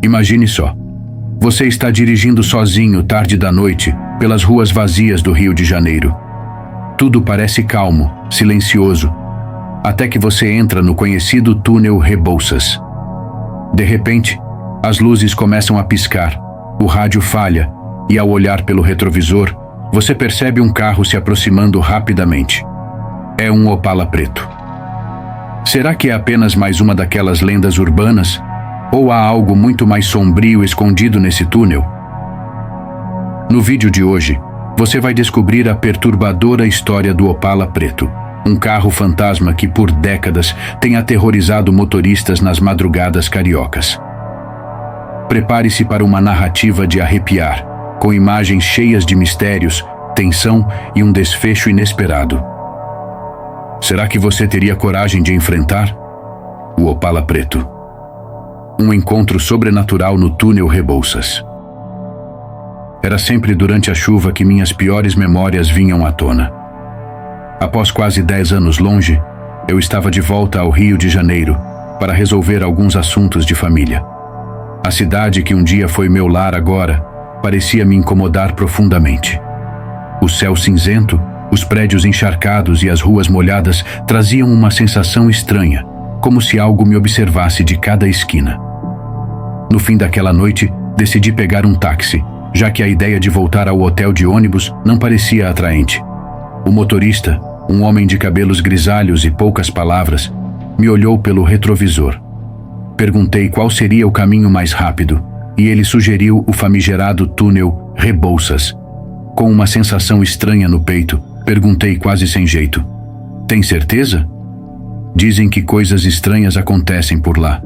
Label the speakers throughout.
Speaker 1: Imagine só. Você está dirigindo sozinho tarde da noite pelas ruas vazias do Rio de Janeiro. Tudo parece calmo, silencioso, até que você entra no conhecido túnel Rebouças. De repente, as luzes começam a piscar, o rádio falha e, ao olhar pelo retrovisor, você percebe um carro se aproximando rapidamente. É um Opala preto. Será que é apenas mais uma daquelas lendas urbanas? Ou há algo muito mais sombrio escondido nesse túnel? No vídeo de hoje, você vai descobrir a perturbadora história do Opala preto, um carro fantasma que por décadas tem aterrorizado motoristas nas madrugadas cariocas. Prepare-se para uma narrativa de arrepiar, com imagens cheias de mistérios, tensão e um desfecho inesperado. Será que você teria coragem de enfrentar o Opala preto? Um encontro sobrenatural no túnel Rebouças. Era sempre durante a chuva que minhas piores memórias vinham à tona. Após quase 10 anos longe, eu estava de volta ao Rio de Janeiro para resolver alguns assuntos de família. A cidade que um dia foi meu lar agora parecia me incomodar profundamente. O céu cinzento, os prédios encharcados e as ruas molhadas traziam uma sensação estranha, como se algo me observasse de cada esquina. No fim daquela noite, decidi pegar um táxi, já que a ideia de voltar ao hotel de ônibus não parecia atraente. O motorista, um homem de cabelos grisalhos e poucas palavras, me olhou pelo retrovisor. Perguntei qual seria o caminho mais rápido, e ele sugeriu o famigerado túnel Rebouças. Com uma sensação estranha no peito, perguntei quase sem jeito: "Tem certeza?" "Dizem que coisas estranhas acontecem por lá."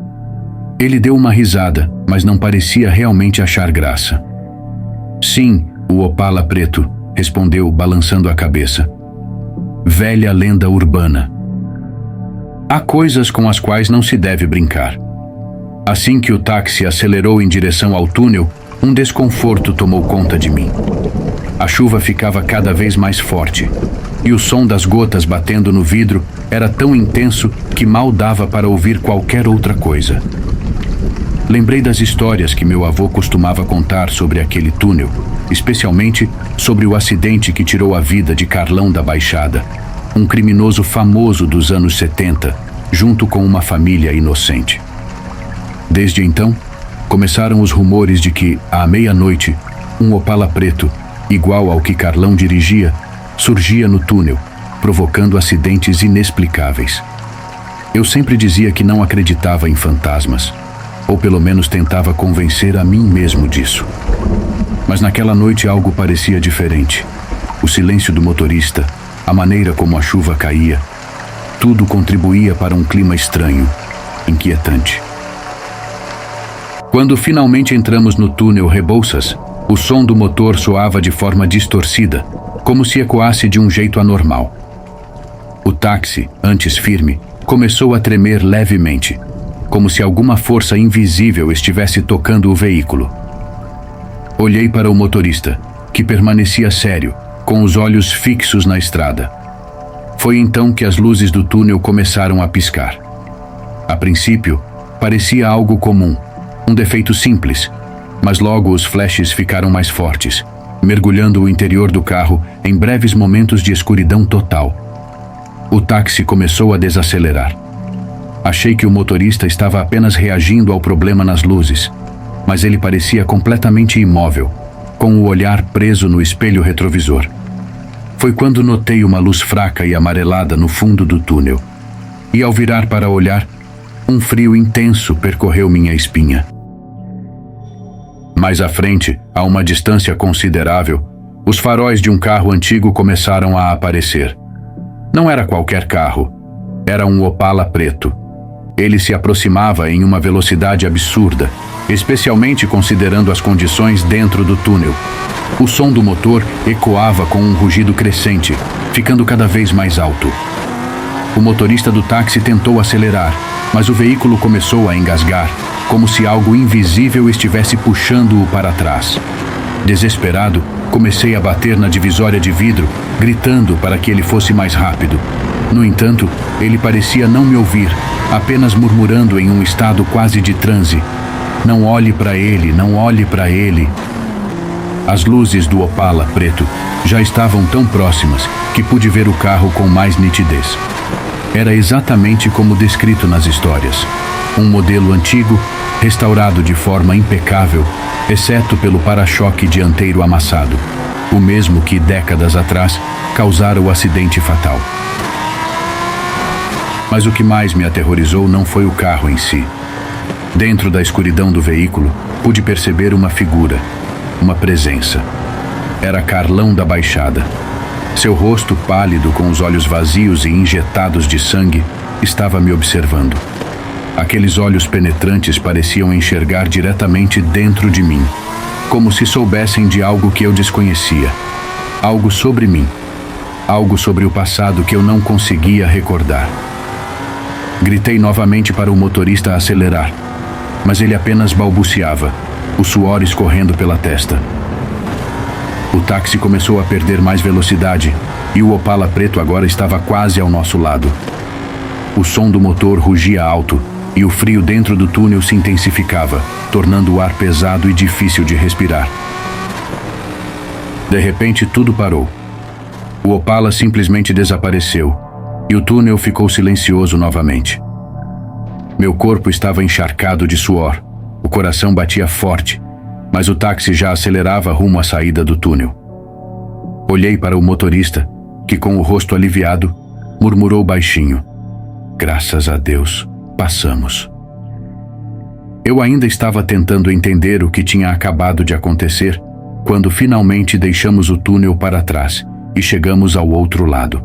Speaker 1: Ele deu uma risada, mas não parecia realmente achar graça. "Sim, o Opala preto", respondeu, balançando a cabeça. "Velha lenda urbana. Há coisas com as quais não se deve brincar." Assim que o táxi acelerou em direção ao túnel, um desconforto tomou conta de mim. A chuva ficava cada vez mais forte, e o som das gotas batendo no vidro era tão intenso que mal dava para ouvir qualquer outra coisa. Lembrei das histórias que meu avô costumava contar sobre aquele túnel, especialmente sobre o acidente que tirou a vida de Carlão da Baixada, um criminoso famoso dos anos 70, junto com uma família inocente. Desde então, começaram os rumores de que, à meia-noite, um Opala preto, igual ao que Carlão dirigia, surgia no túnel, provocando acidentes inexplicáveis. Eu sempre dizia que não acreditava em fantasmas, ou pelo menos tentava convencer a mim mesmo disso. Mas naquela noite algo parecia diferente. O silêncio do motorista, a maneira como a chuva caía, tudo contribuía para um clima estranho, inquietante. Quando finalmente entramos no túnel Rebouças, o som do motor soava de forma distorcida, como se ecoasse de um jeito anormal. O táxi, antes firme, começou a tremer levemente, como se alguma força invisível estivesse tocando o veículo. Olhei para o motorista, que permanecia sério, com os olhos fixos na estrada. Foi então que as luzes do túnel começaram a piscar. A princípio, parecia algo comum, um defeito simples, mas logo os flashes ficaram mais fortes, mergulhando o interior do carro em breves momentos de escuridão total. O táxi começou a desacelerar. Achei que o motorista estava apenas reagindo ao problema nas luzes, mas ele parecia completamente imóvel, com o olhar preso no espelho retrovisor. Foi quando notei uma luz fraca e amarelada no fundo do túnel, e ao virar para olhar, um frio intenso percorreu minha espinha. Mais à frente, a uma distância considerável, os faróis de um carro antigo começaram a aparecer. Não era qualquer carro, era um Opala preto. Ele se aproximava em uma velocidade absurda, especialmente considerando as condições dentro do túnel. O som do motor ecoava com um rugido crescente, ficando cada vez mais alto. O motorista do táxi tentou acelerar, mas o veículo começou a engasgar, como se algo invisível estivesse puxando-o para trás. Desesperado, comecei a bater na divisória de vidro, gritando para que ele fosse mais rápido. No entanto, ele parecia não me ouvir, apenas murmurando em um estado quase de transe: Não olhe para ele, não olhe para ele. As luzes do Opala preto já estavam tão próximas que pude ver o carro com mais nitidez. Era exatamente como descrito nas histórias. Um modelo antigo, restaurado de forma impecável, exceto pelo para-choque dianteiro amassado, o mesmo que décadas atrás causara o acidente fatal. Mas o que mais me aterrorizou não foi o carro em si. Dentro da escuridão do veículo, pude perceber uma figura, uma presença. Era Carlão da Baixada. Seu rosto pálido, com os olhos vazios e injetados de sangue, estava me observando. Aqueles olhos penetrantes pareciam enxergar diretamente dentro de mim, como se soubessem de algo que eu desconhecia, algo sobre mim, algo sobre o passado que eu não conseguia recordar. Gritei novamente para o motorista acelerar, mas ele apenas balbuciava, o suor escorrendo pela testa. O táxi começou a perder mais velocidade e o Opala preto agora estava quase ao nosso lado. O som do motor rugia alto e o frio dentro do túnel se intensificava, tornando o ar pesado e difícil de respirar. De repente, tudo parou. O Opala simplesmente desapareceu e o túnel ficou silencioso novamente. Meu corpo estava encharcado de suor, o coração batia forte, mas o táxi já acelerava rumo à saída do túnel. Olhei para o motorista, que com o rosto aliviado, murmurou baixinho: "Graças a Deus, passamos." Eu ainda estava tentando entender o que tinha acabado de acontecer, quando finalmente deixamos o túnel para trás e chegamos ao outro lado.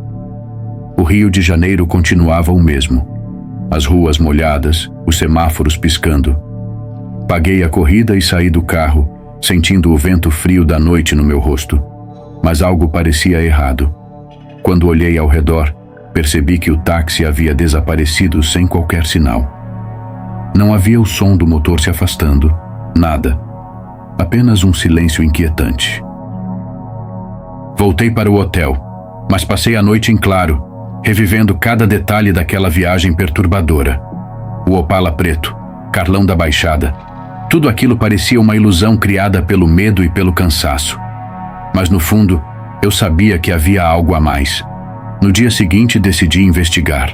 Speaker 1: O Rio de Janeiro continuava o mesmo. As ruas molhadas, os semáforos piscando. Paguei a corrida e saí do carro, sentindo o vento frio da noite no meu rosto. Mas algo parecia errado. Quando olhei ao redor, percebi que o táxi havia desaparecido sem qualquer sinal. Não havia o som do motor se afastando, nada. Apenas um silêncio inquietante. Voltei para o hotel, mas passei a noite em claro, revivendo cada detalhe daquela viagem perturbadora. O Opala preto, Carlão da Baixada, tudo aquilo parecia uma ilusão criada pelo medo e pelo cansaço. Mas no fundo, eu sabia que havia algo a mais. No dia seguinte, decidi investigar.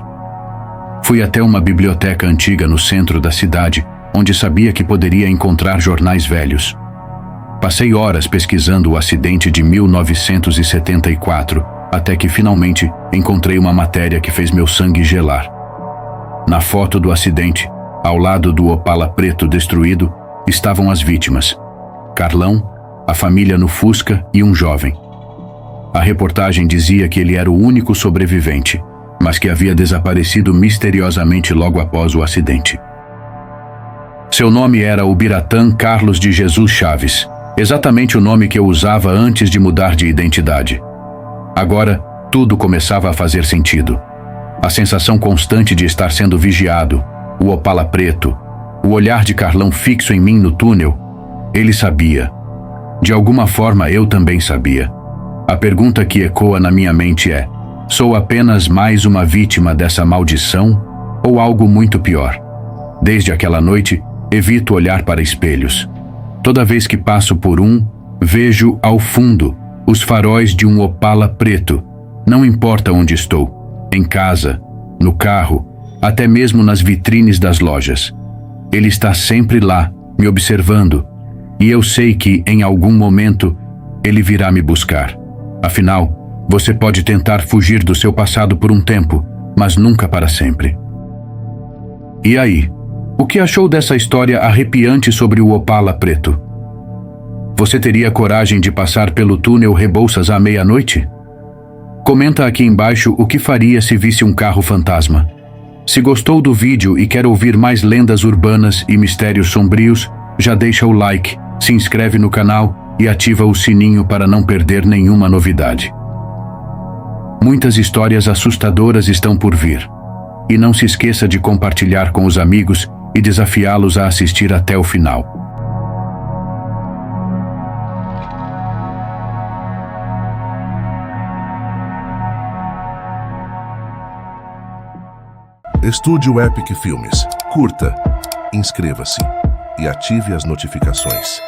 Speaker 1: Fui até uma biblioteca antiga no centro da cidade, onde sabia que poderia encontrar jornais velhos. Passei horas pesquisando o acidente de 1974, até que finalmente encontrei uma matéria que fez meu sangue gelar. Na foto do acidente, ao lado do Opala preto destruído, estavam as vítimas: Carlão, a família no Fusca e um jovem. A reportagem dizia que ele era o único sobrevivente, mas que havia desaparecido misteriosamente logo após o acidente. Seu nome era Ubiratã Carlos de Jesus Chaves, exatamente o nome que eu usava antes de mudar de identidade. Agora, tudo começava a fazer sentido. A sensação constante de estar sendo vigiado, o Opala preto, o olhar de Carlão fixo em mim no túnel. Ele sabia. De alguma forma, eu também sabia. A pergunta que ecoa na minha mente é: sou apenas mais uma vítima dessa maldição ou algo muito pior? Desde aquela noite, evito olhar para espelhos. Toda vez que passo por um, vejo ao fundo os faróis de um Opala preto. Não importa onde estou, em casa, no carro, até mesmo nas vitrines das lojas. Ele está sempre lá, me observando, e eu sei que, em algum momento, ele virá me buscar. Afinal, você pode tentar fugir do seu passado por um tempo, mas nunca para sempre. E aí, o que achou dessa história arrepiante sobre o Opala preto? Você teria coragem de passar pelo túnel Rebouças à meia-noite? Comenta aqui embaixo o que faria se visse um carro fantasma. Se gostou do vídeo e quer ouvir mais lendas urbanas e mistérios sombrios, já deixa o like, se inscreve no canal e ativa o sininho para não perder nenhuma novidade. Muitas histórias assustadoras estão por vir. E não se esqueça de compartilhar com os amigos e desafiá-los a assistir até o final.
Speaker 2: Estúdio Epic Filmes. Curta. Inscreva-se. e ative as notificações.